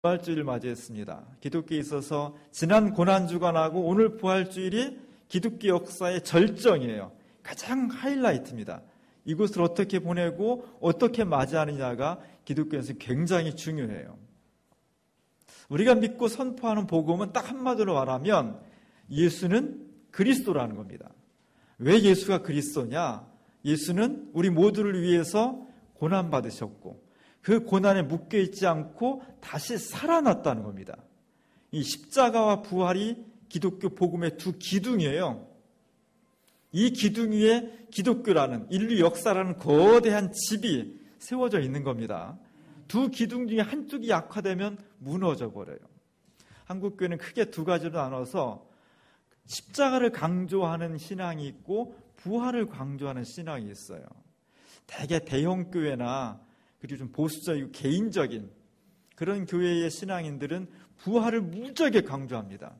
부활주의를 맞이했습니다. 기독교에 있어서 지난 고난주간하고 오늘 부활주일이 기독교 역사의 절정이에요. 가장 하이라이트입니다. 이곳을 어떻게 보내고 어떻게 맞이하느냐가 기독교에서 굉장히 중요해요. 우리가 믿고 선포하는 복음은 딱 한마디로 말하면 예수는 그리스도라는 겁니다. 왜 예수가 그리스도냐? 예수는 우리 모두를 위해서 고난받으셨고 그 고난에 묶여있지 않고 다시 살아났다는 겁니다. 이 십자가와 부활이 기독교 복음의 두 기둥이에요. 이 기둥 위에 기독교라는 인류 역사라는 거대한 집이 세워져 있는 겁니다. 두 기둥 중에 한쪽이 약화되면 무너져 버려요. 한국교회는 크게 두 가지로 나눠서 십자가를 강조하는 신앙이 있고 부활을 강조하는 신앙이 있어요. 대개 대형 교회나 그리고 좀 보수적이고 개인적인 그런 교회의 신앙인들은 부활을 무지하게 강조합니다.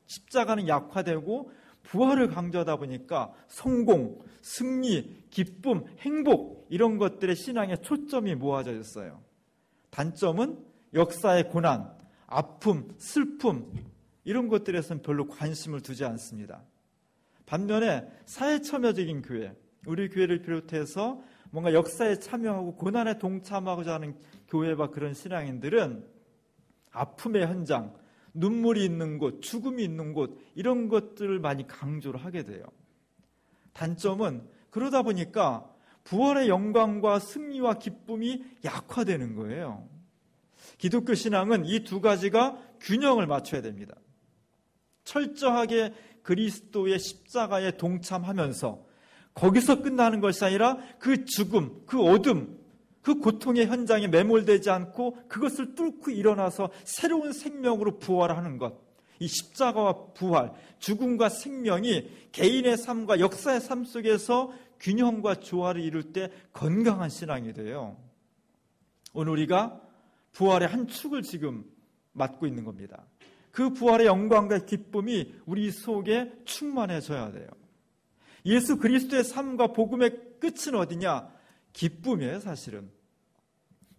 십자가는 약화되고 부활을 강조하다 보니까 성공, 승리, 기쁨, 행복 이런 것들의 신앙에 초점이 모아져 있어요. 단점은 역사의 고난, 아픔, 슬픔 이런 것들에서는 별로 관심을 두지 않습니다. 반면에 사회참여적인 교회, 우리 교회를 비롯해서 뭔가 역사에 참여하고 고난에 동참하고자 하는 교회와 그런 신앙인들은 아픔의 현장, 눈물이 있는 곳, 죽음이 있는 곳 이런 것들을 많이 강조를 하게 돼요. 단점은 그러다 보니까 부활의 영광과 승리와 기쁨이 약화되는 거예요. 기독교 신앙은 이 두 가지가 균형을 맞춰야 됩니다. 철저하게 그리스도의 십자가에 동참하면서 거기서 끝나는 것이 아니라 그 죽음, 그 어둠, 그 고통의 현장에 매몰되지 않고 그것을 뚫고 일어나서 새로운 생명으로 부활하는 것. 이 십자가와 부활, 죽음과 생명이 개인의 삶과 역사의 삶 속에서 균형과 조화를 이룰 때 건강한 신앙이 돼요. 오늘 우리가 부활의 한 축을 지금 맡고 있는 겁니다. 그 부활의 영광과 기쁨이 우리 속에 충만해져야 돼요. 예수 그리스도의 삶과 복음의 끝은 어디냐? 기쁨이에요, 사실은.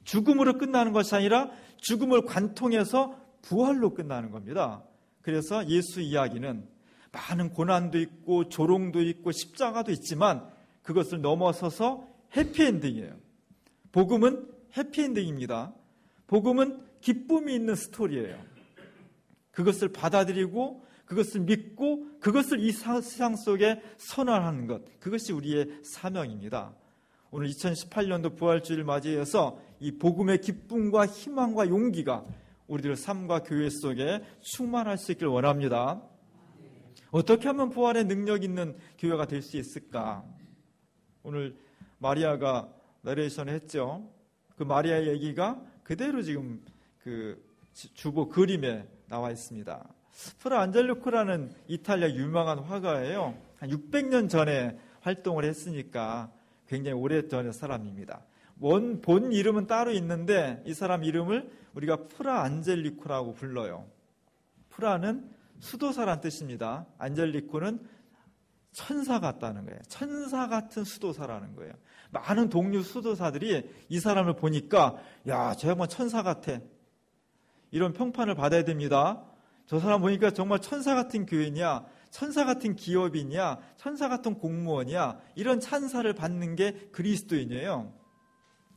죽음으로 끝나는 것이 아니라 죽음을 관통해서 부활로 끝나는 겁니다. 그래서 예수 이야기는 많은 고난도 있고 조롱도 있고 십자가도 있지만 그것을 넘어서서 해피엔딩이에요. 복음은 해피엔딩입니다. 복음은 기쁨이 있는 스토리예요. 그것을 받아들이고 그것을 믿고 그것을 이 세상 속에 선언하는 것, 그것이 우리의 사명입니다. 오늘 2018년도 부활주의를 맞이해서 이 복음의 기쁨과 희망과 용기가 우리들 삶과 교회 속에 충만할 수 있기를 원합니다. 어떻게 하면 부활의 능력 있는 교회가 될 수 있을까? 오늘 마리아가 내레이션을 했죠. 그 마리아의 얘기가 그대로 지금 그 주보 그림에 나와 있습니다. 프라 안젤리코라는 이탈리아 유명한 화가예요. 한 600년 전에 활동을 했으니까 굉장히 오래전의 사람입니다. 본 이름은 따로 있는데 이 사람 이름을 우리가 프라 안젤리코라고 불러요. 프라는 수도사란 뜻입니다. 안젤리코는 천사 같다는 거예요. 천사 같은 수도사라는 거예요. 많은 동료 수도사들이 이 사람을 보니까 야, 저 양반 천사 같아. 이런 평판을 받아야 됩니다. 저 사람 보니까 정말 천사 같은 교인이야, 천사 같은 기업인이야, 천사 같은 공무원이야, 이런 찬사를 받는 게 그리스도인이에요.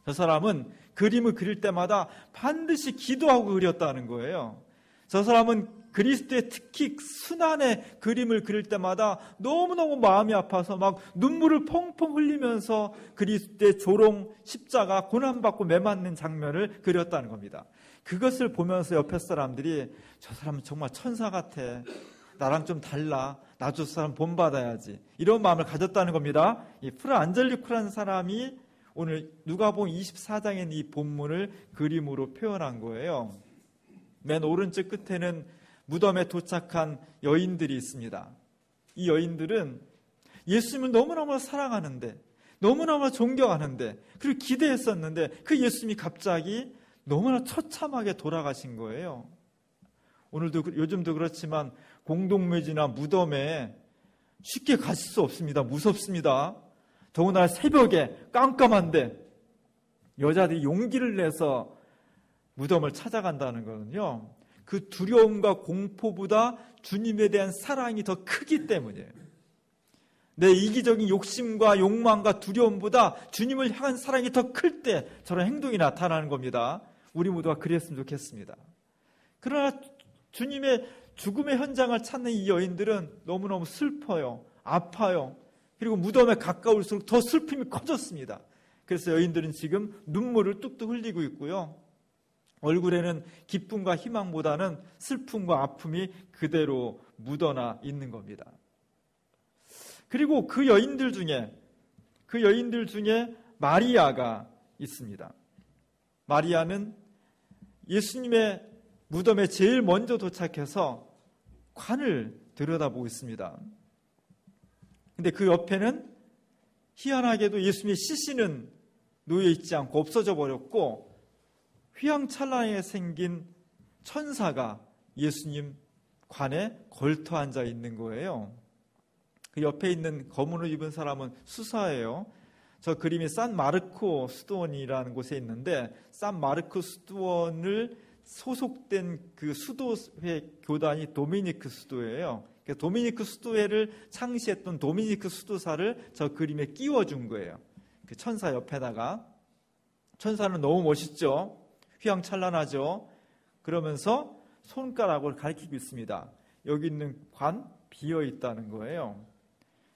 저 사람은 그림을 그릴 때마다 반드시 기도하고 그렸다는 거예요. 저 사람은 그리스도의 특히 순환의 그림을 그릴 때마다 너무너무 마음이 아파서 막 눈물을 펑펑 흘리면서 그리스도의 조롱, 십자가, 고난받고 매맞는 장면을 그렸다는 겁니다. 그것을 보면서 옆에 사람들이 저 사람은 정말 천사 같아. 나랑 좀 달라. 나도 저 사람 본받아야지. 이런 마음을 가졌다는 겁니다. 이 프라 안젤리코라는 사람이 오늘 누가복음 24장의 이 본문을 그림으로 표현한 거예요. 맨 오른쪽 끝에는 무덤에 도착한 여인들이 있습니다. 이 여인들은 예수님을 너무너무 사랑하는데, 너무너무 존경하는데, 그리고 기대했었는데 그 예수님이 갑자기 너무나 처참하게 돌아가신 거예요. 오늘도 요즘도 그렇지만 공동묘지나 무덤에 쉽게 가실 수 없습니다. 무섭습니다. 더구나 새벽에 깜깜한데 여자들이 용기를 내서 무덤을 찾아간다는 것은요, 그 두려움과 공포보다 주님에 대한 사랑이 더 크기 때문이에요. 내 이기적인 욕심과 욕망과 두려움보다 주님을 향한 사랑이 더 클 때 저런 행동이 나타나는 겁니다. 우리 모두가 그랬으면 좋겠습니다. 그러나 주님의 죽음의 현장을 찾는 이 여인들은 너무너무 슬퍼요. 아파요. 그리고 무덤에 가까울수록 더 슬픔이 커졌습니다. 그래서 여인들은 지금 눈물을 뚝뚝 흘리고 있고요. 얼굴에는 기쁨과 희망보다는 슬픔과 아픔이 그대로 묻어나 있는 겁니다. 그리고 그 여인들 중에 마리아가 있습니다. 마리아는 예수님의 무덤에 제일 먼저 도착해서 관을 들여다보고 있습니다. 근데 그 옆에는 희한하게도 예수님의 시신은 놓여 있지 않고 없어져 버렸고, 휘황찬란하게 생긴 천사가 예수님 관에 걸터 앉아 있는 거예요. 그 옆에 있는 검은 옷 입은 사람은 수사예요. 저 그림이 산마르코 수도원이라는 곳에 있는데, 산마르코 수도원을 소속된 그 수도회 교단이 도미니크 수도회예요. 도미니크 수도회를 창시했던 도미니크 수도사를 저 그림에 끼워준 거예요. 그 천사 옆에다가. 천사는 너무 멋있죠. 휘황찬란하죠. 그러면서 손가락을 가리키고 있습니다. 여기 있는 관 비어 있다는 거예요.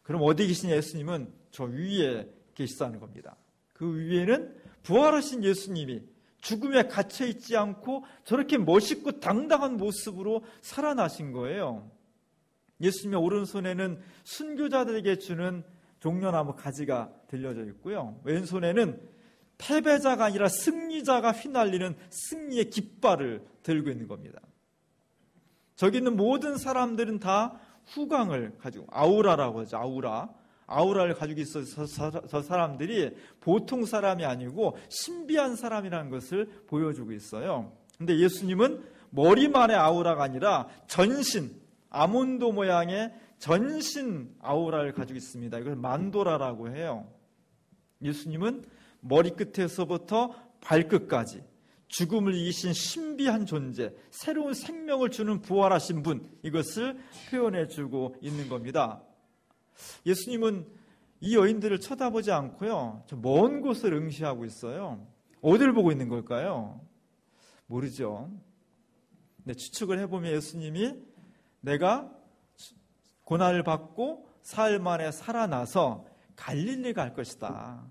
그럼 어디 계신 예수님은 저 위에 계시다는 겁니다. 그 위에는 부활하신 예수님이 죽음에 갇혀 있지 않고 저렇게 멋있고 당당한 모습으로 살아나신 거예요. 예수님의 오른손에는 순교자들에게 주는 종려나무 가지가 들려져 있고요. 왼손에는 패배자가 아니라 승리자가 휘날리는 승리의 깃발을 들고 있는 겁니다. 저기 있는 모든 사람들은 다 후광을 가지고, 아우라라고 하죠. 아우라를 가지고 있어서 저 사람들이 보통 사람이 아니고 신비한 사람이라는 것을 보여주고 있어요. 근데 예수님은 머리만의 아우라가 아니라 전신, 아몬드 모양의 전신 아우라를 가지고 있습니다. 이걸 만도라라고 해요. 예수님은 머리끝에서부터 발끝까지 죽음을 이기신 신비한 존재, 새로운 생명을 주는 부활하신 분, 이것을 표현해주고 있는 겁니다. 예수님은 이 여인들을 쳐다보지 않고요, 저 먼 곳을 응시하고 있어요. 어디를 보고 있는 걸까요? 모르죠. 근데 추측을 해보면 예수님이 내가 고난을 받고 사흘 만에 살아나서 갈릴리 갈 것이다.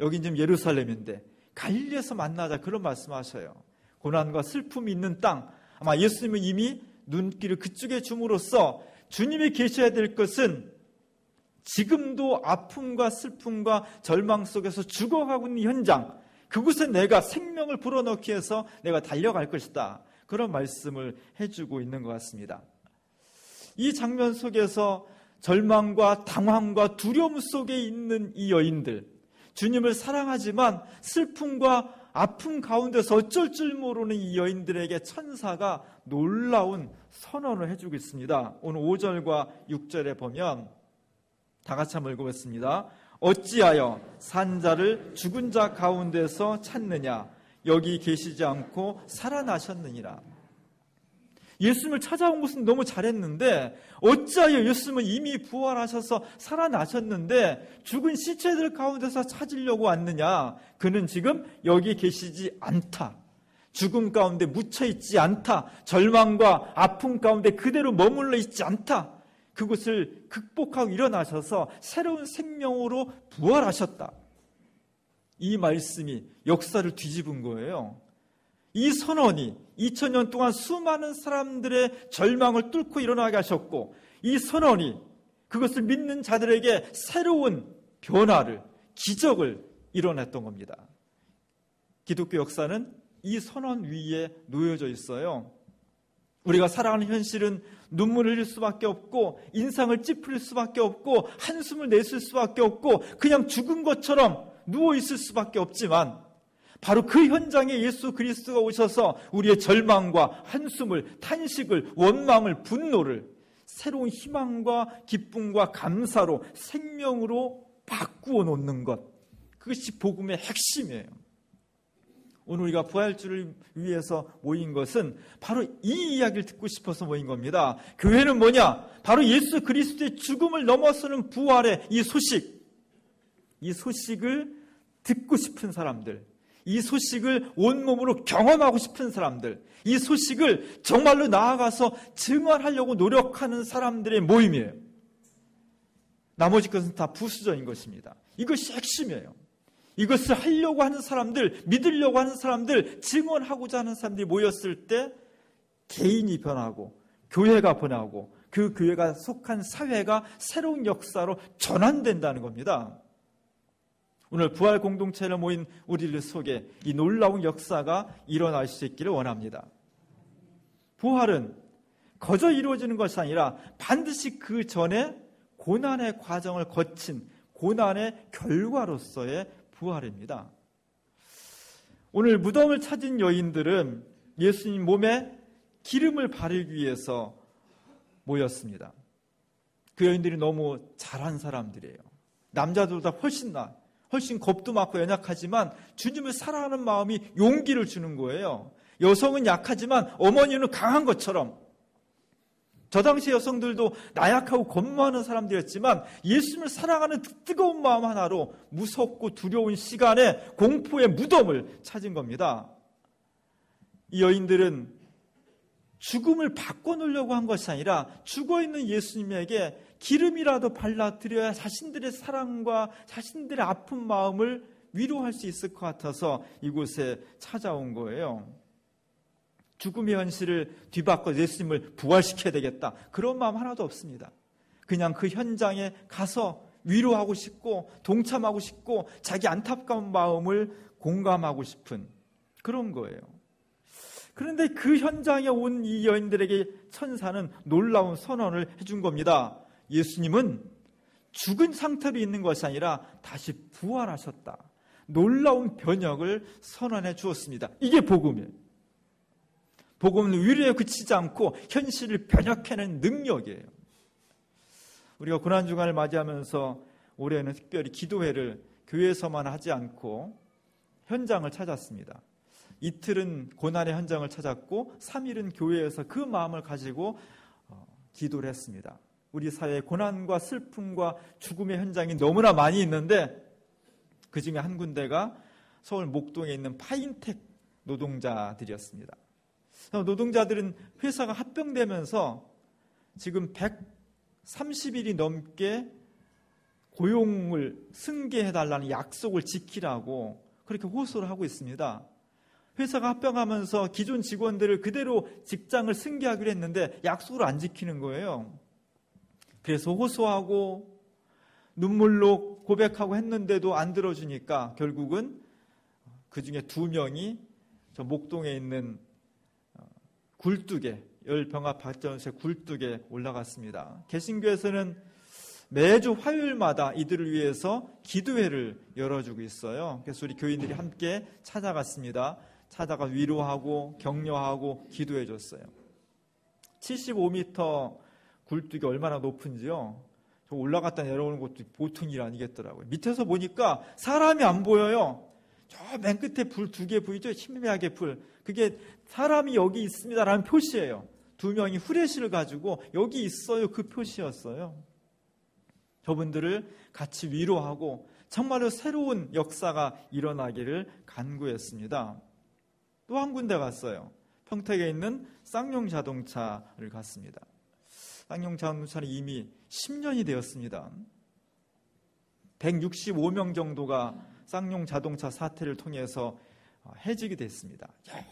여긴 지금 예루살렘인데 갈릴리에서 만나자, 그런 말씀하셔요. 고난과 슬픔이 있는 땅, 아마 예수님은 이미 눈길을 그쪽에 줌으로써 주님이 계셔야 될 것은 지금도 아픔과 슬픔과 절망 속에서 죽어가고 있는 현장, 그곳에 내가 생명을 불어넣기 위해서 내가 달려갈 것이다. 그런 말씀을 해주고 있는 것 같습니다. 이 장면 속에서 절망과 당황과 두려움 속에 있는 이 여인들, 주님을 사랑하지만 슬픔과 아픔 가운데서 어쩔 줄 모르는 이 여인들에게 천사가 놀라운 선언을 해주고 있습니다. 오늘 5절과 6절에 보면 다 같이 한번 읽어보겠습니다. 어찌하여 산자를 죽은 자 가운데서 찾느냐? 여기 계시지 않고 살아나셨느니라. 예수님을 찾아온 것은 너무 잘했는데 어찌하여 예수님은 이미 부활하셔서 살아나셨는데 죽은 시체들 가운데서 찾으려고 왔느냐? 그는 지금 여기 계시지 않다. 죽음 가운데 묻혀있지 않다. 절망과 아픔 가운데 그대로 머물러 있지 않다. 그것을 극복하고 일어나셔서 새로운 생명으로 부활하셨다. 이 말씀이 역사를 뒤집은 거예요. 이 선언이 2000년 동안 수많은 사람들의 절망을 뚫고 일어나게 하셨고, 이 선언이 그것을 믿는 자들에게 새로운 변화를, 기적을 이뤄냈던 겁니다. 기독교 역사는 이 선언 위에 놓여져 있어요. 우리가 살아가는 현실은 눈물을 흘릴 수밖에 없고, 인상을 찌푸릴 수밖에 없고, 한숨을 내쉴 수밖에 없고, 그냥 죽은 것처럼 누워있을 수밖에 없지만, 바로 그 현장에 예수 그리스도가 오셔서 우리의 절망과 한숨을, 탄식을, 원망을, 분노를 새로운 희망과 기쁨과 감사로, 생명으로 바꾸어 놓는 것, 그것이 복음의 핵심이에요. 오늘 우리가 부활주를 위해서 모인 것은 바로 이 이야기를 듣고 싶어서 모인 겁니다. 교회는 뭐냐? 바로 예수 그리스도의 죽음을 넘어서는 부활의 이 소식을 듣고 싶은 사람들, 이 소식을 온몸으로 경험하고 싶은 사람들, 이 소식을 정말로 나아가서 증언하려고 노력하는 사람들의 모임이에요. 나머지 것은 다 부수적인 것입니다. 이것이 핵심이에요. 이것을 하려고 하는 사람들, 믿으려고 하는 사람들, 증언하고자 하는 사람들이 모였을 때 개인이 변하고 교회가 변하고 그 교회가 속한 사회가 새로운 역사로 전환된다는 겁니다. 오늘 부활 공동체로 모인 우리들 속에 이 놀라운 역사가 일어날 수 있기를 원합니다. 부활은 거저 이루어지는 것이 아니라 반드시 그 전에 고난의 과정을 거친 고난의 결과로서의 부활입니다. 오늘 무덤을 찾은 여인들은 예수님 몸에 기름을 바르기 위해서 모였습니다. 그 여인들이 너무 잘한 사람들이에요. 남자들보다 훨씬 겁도 많고 연약하지만 주님을 사랑하는 마음이 용기를 주는 거예요. 여성은 약하지만 어머니는 강한 것처럼, 저 당시 여성들도 나약하고 겁많은 사람들이었지만 예수님을 사랑하는 뜨거운 마음 하나로 무섭고 두려운 시간에 공포의 무덤을 찾은 겁니다. 이 여인들은 죽음을 바꿔놓으려고 한 것이 아니라 죽어있는 예수님에게 기름이라도 발라드려야 자신들의 사랑과 자신들의 아픈 마음을 위로할 수 있을 것 같아서 이곳에 찾아온 거예요. 죽음의 현실을 뒤바꿔 예수님을 부활시켜야 되겠다, 그런 마음 하나도 없습니다. 그냥 그 현장에 가서 위로하고 싶고 동참하고 싶고 자기 안타까운 마음을 공감하고 싶은 그런 거예요. 그런데 그 현장에 온 이 여인들에게 천사는 놀라운 선언을 해준 겁니다. 예수님은 죽은 상태로 있는 것이 아니라 다시 부활하셨다. 놀라운 변혁을 선언해 주었습니다. 이게 복음이에요. 복음은 위로에 그치지 않고 현실을 변혁해내는 능력이에요. 우리가 고난주간을 맞이하면서 올해는 특별히 기도회를 교회에서만 하지 않고 현장을 찾았습니다. 이틀은 고난의 현장을 찾았고 3일은 교회에서 그 마음을 가지고 기도를 했습니다. 우리 사회에 고난과 슬픔과 죽음의 현장이 너무나 많이 있는데 그 중에 한 군데가 서울 목동에 있는 파인텍 노동자들이었습니다. 노동자들은 회사가 합병되면서 지금 130일이 넘게 고용을 승계해달라는 약속을 지키라고 그렇게 호소를 하고 있습니다. 회사가 합병하면서 기존 직원들을 그대로 직장을 승계하기로 했는데 약속을 안 지키는 거예요. 그래서 호소하고 눈물로 고백하고 했는데도 안 들어주니까 결국은 그 중에 2명이 저 목동에 있는 굴뚝에, 열병합발전소의 굴뚝에 올라갔습니다. 개신교에서는 매주 화요일마다 이들을 위해서 기도회를 열어주고 있어요. 그래서 우리 교인들이 함께 찾아갔습니다. 찾아가 위로하고 격려하고 기도해 줬어요. 75m 굴뚝이 얼마나 높은지요. 저 올라갔다 내려오는 것도 보통 일 아니겠더라고요. 밑에서 보니까 사람이 안 보여요. 저 맨 끝에 불 2개 보이죠? 희미하게 불. 그게 사람이 여기 있습니다라는 표시예요. 2명이 후레쉬를 가지고 여기 있어요, 그 표시였어요. 저분들을 같이 위로하고 정말로 새로운 역사가 일어나기를 간구했습니다. 또 한 군데 갔어요. 평택에 있는 쌍용 자동차를 갔습니다. 쌍용 자동차는 이미 10년이 되었습니다. 165명 정도가 쌍용 자동차 사태를 통해서 해직이 됐습니다.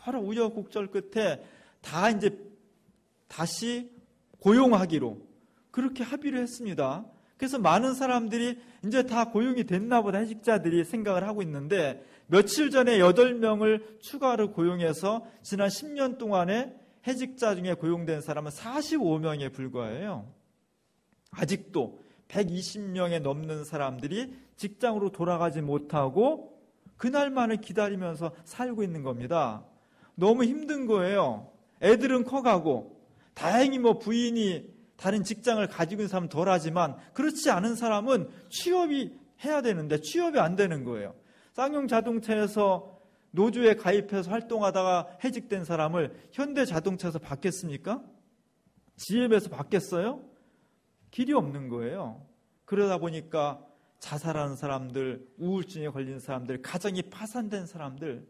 여러 우여곡절 끝에 다 이제 다시 고용하기로 그렇게 합의를 했습니다. 그래서 많은 사람들이 이제 다 고용이 됐나 보다 해직자들이 생각을 하고 있는데 며칠 전에 8명을 추가로 고용해서 지난 10년 동안에 해직자 중에 고용된 사람은 45명에 불과해요. 아직도 120명에 넘는 사람들이 직장으로 돌아가지 못하고 그날만을 기다리면서 살고 있는 겁니다. 너무 힘든 거예요. 애들은 커가고 다행히 부인이 다른 직장을 가지고 있는 사람은 덜하지만 그렇지 않은 사람은 취업이 해야 되는데 취업이 안 되는 거예요. 쌍용 자동차에서 노조에 가입해서 활동하다가 해직된 사람을 현대자동차에서 받겠습니까? GM에서 받겠어요? 길이 없는 거예요. 그러다 보니까 자살하는 사람들, 우울증에 걸린 사람들, 가정이 파산된 사람들,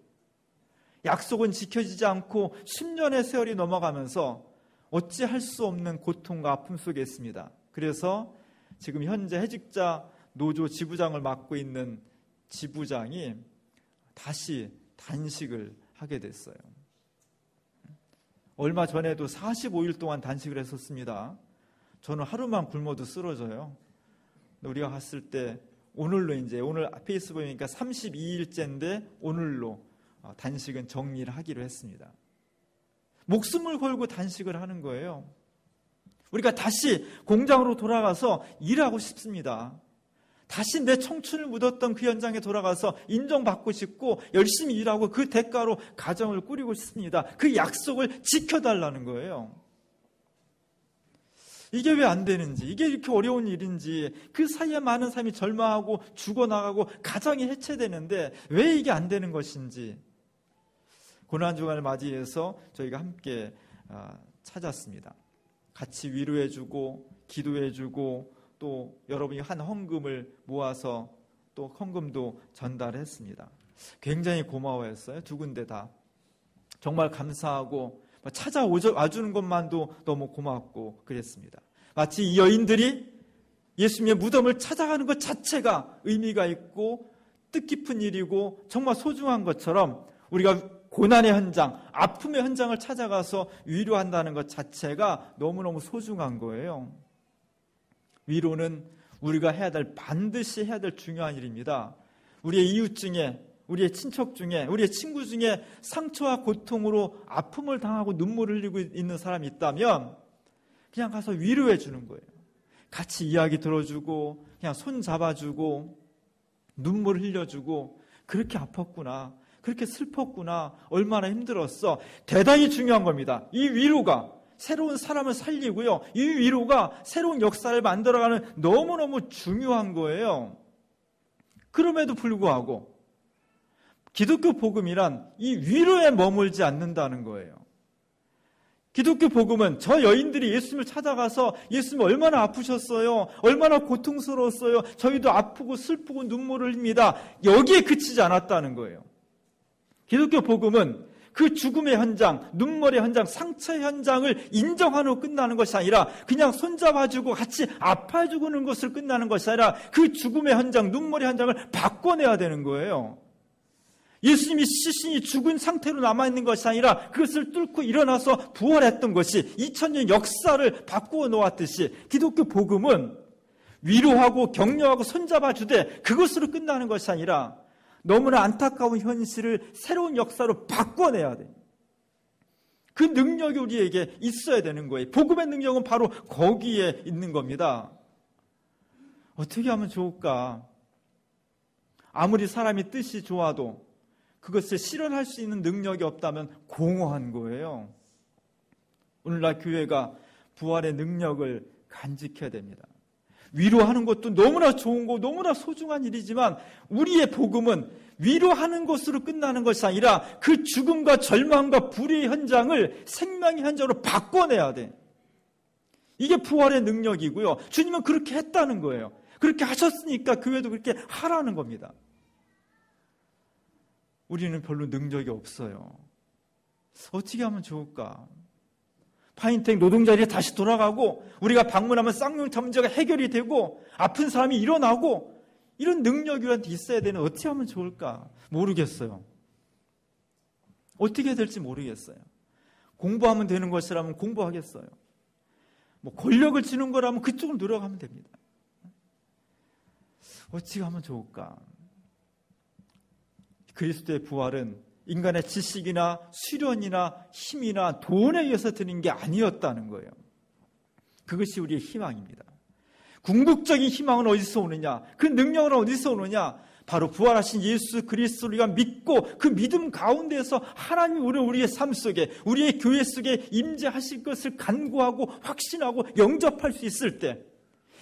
약속은 지켜지지 않고 10년의 세월이 넘어가면서 어찌할 수 없는 고통과 아픔 속에 있습니다. 그래서 지금 현재 해직자 노조 지부장을 맡고 있는 지부장이 다시 단식을 하게 됐어요. 얼마 전에도 45일 동안 단식을 했었습니다. 저는 하루만 굶어도 쓰러져요. 우리가 갔을 때 오늘 페이스북이니까 32일째인데 오늘로 단식은 정리를 하기로 했습니다. 목숨을 걸고 단식을 하는 거예요. 우리가 다시 공장으로 돌아가서 일하고 싶습니다. 다시 내 청춘을 묻었던 그 현장에 돌아가서 인정받고 싶고 열심히 일하고 그 대가로 가정을 꾸리고 싶습니다. 그 약속을 지켜달라는 거예요. 이게 왜 안 되는지, 이게 이렇게 어려운 일인지, 그 사이에 많은 사람이 절망하고 죽어나가고 가정이 해체되는데 왜 이게 안 되는 것인지 고난주간을 맞이해서 저희가 함께 찾았습니다. 같이 위로해주고 기도해주고 또 여러분이 한 헌금을 모아서 또 헌금도 전달했습니다. 굉장히 고마워했어요. 두 군데 다. 정말 감사하고 찾아와주는 것만도 너무 고맙고 그랬습니다. 마치 이 여인들이 예수님의 무덤을 찾아가는 것 자체가 의미가 있고 뜻깊은 일이고 정말 소중한 것처럼 우리가 고난의 현장, 아픔의 현장을 찾아가서 위로한다는 것 자체가 너무너무 소중한 거예요. 위로는 우리가 반드시 해야 될 중요한 일입니다. 우리의 이웃 중에, 우리의 친척 중에, 우리의 친구 중에 상처와 고통으로 아픔을 당하고 눈물을 흘리고 있는 사람이 있다면 그냥 가서 위로해 주는 거예요. 같이 이야기 들어주고 그냥 손 잡아주고 눈물 흘려주고 그렇게 아팠구나, 그렇게 슬펐구나, 얼마나 힘들었어. 대단히 중요한 겁니다. 이 위로가 새로운 사람을 살리고요, 이 위로가 새로운 역사를 만들어가는 너무너무 중요한 거예요. 그럼에도 불구하고 기독교 복음이란 이 위로에 머물지 않는다는 거예요. 기독교 복음은 저 여인들이 예수님을 찾아가서 예수님 얼마나 아프셨어요, 얼마나 고통스러웠어요, 저희도 아프고 슬프고 눈물을 흘립니다, 여기에 그치지 않았다는 거예요. 기독교 복음은 그 죽음의 현장, 눈물의 현장, 상처의 현장을 인정하고 끝나는 것이 아니라 그냥 손잡아주고 같이 아파주는 것을 끝나는 것이 아니라 그 죽음의 현장, 눈물의 현장을 바꿔내야 되는 거예요. 예수님이 시신이 죽은 상태로 남아있는 것이 아니라 그것을 뚫고 일어나서 부활했던 것이 2000년 역사를 바꾸어 놓았듯이 기독교 복음은 위로하고 격려하고 손잡아주되 그것으로 끝나는 것이 아니라 너무나 안타까운 현실을 새로운 역사로 바꿔내야 돼요. 그 능력이 우리에게 있어야 되는 거예요. 복음의 능력은 바로 거기에 있는 겁니다. 어떻게 하면 좋을까? 아무리 사람이 뜻이 좋아도 그것을 실현할 수 있는 능력이 없다면 공허한 거예요. 오늘날 교회가 부활의 능력을 간직해야 됩니다. 위로하는 것도 너무나 좋은 거, 너무나 소중한 일이지만 우리의 복음은 위로하는 것으로 끝나는 것이 아니라 그 죽음과 절망과 불의의 현장을 생명의 현장으로 바꿔내야 돼. 이게 부활의 능력이고요. 주님은 그렇게 했다는 거예요. 그렇게 하셨으니까 교회도 그렇게 하라는 겁니다. 우리는 별로 능력이 없어요. 어떻게 하면 좋을까? 파인텍 노동자리에 다시 돌아가고 우리가 방문하면 쌍용차 문제가 해결이 되고 아픈 사람이 일어나고 이런 능력이 우리한테 있어야 되는, 어떻게 하면 좋을까? 모르겠어요. 어떻게 해야 될지 모르겠어요. 공부하면 되는 것이라면 공부하겠어요. 권력을 지는 거라면 그쪽으로 노력하면 됩니다. 어떻게 하면 좋을까? 그리스도의 부활은 인간의 지식이나 수련이나 힘이나 돈에 의해서 드는 게 아니었다는 거예요. 그것이 우리의 희망입니다. 궁극적인 희망은 어디서 오느냐? 그 능력은 어디서 오느냐? 바로 부활하신 예수 그리스도를 우리가 믿고 그 믿음 가운데에서 하나님이 우리의 삶 속에, 우리의 교회 속에 임재하실 것을 간구하고 확신하고 영접할 수 있을 때,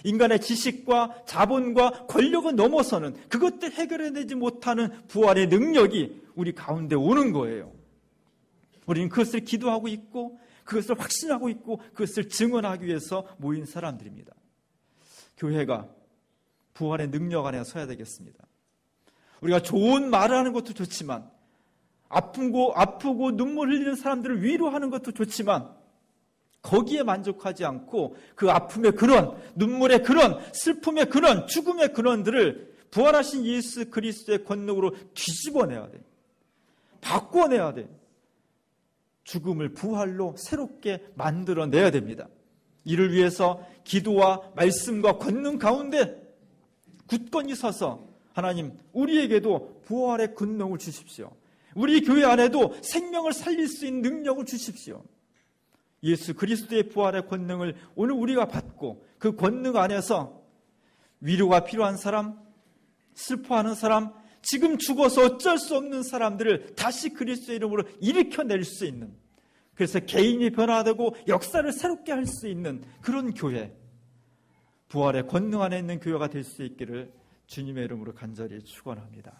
인간의 지식과 자본과 권력을 넘어서는 그것들 해결해내지 못하는 부활의 능력이 우리 가운데 오는 거예요. 우리는 그것을 기도하고 있고 그것을 확신하고 있고 그것을 증언하기 위해서 모인 사람들입니다. 교회가 부활의 능력 안에 서야 되겠습니다. 우리가 좋은 말을 하는 것도 좋지만 아프고 눈물 흘리는 사람들을 위로하는 것도 좋지만 거기에 만족하지 않고 그 아픔의 근원, 눈물의 근원, 슬픔의 근원, 죽음의 근원들을 부활하신 예수 그리스도의 권능으로 뒤집어내야 돼. 바꿔내야 돼. 죽음을 부활로 새롭게 만들어내야 됩니다. 이를 위해서 기도와 말씀과 권능 가운데 굳건히 서서 하나님 우리에게도 부활의 권능을 주십시오. 우리 교회 안에도 생명을 살릴 수 있는 능력을 주십시오. 예수 그리스도의 부활의 권능을 오늘 우리가 받고 그 권능 안에서 위로가 필요한 사람, 슬퍼하는 사람, 지금 죽어서 어쩔 수 없는 사람들을 다시 그리스도의 이름으로 일으켜낼 수 있는, 그래서 개인이 변화되고 역사를 새롭게 할 수 있는 그런 교회, 부활의 권능 안에 있는 교회가 될 수 있기를 주님의 이름으로 간절히 축원합니다.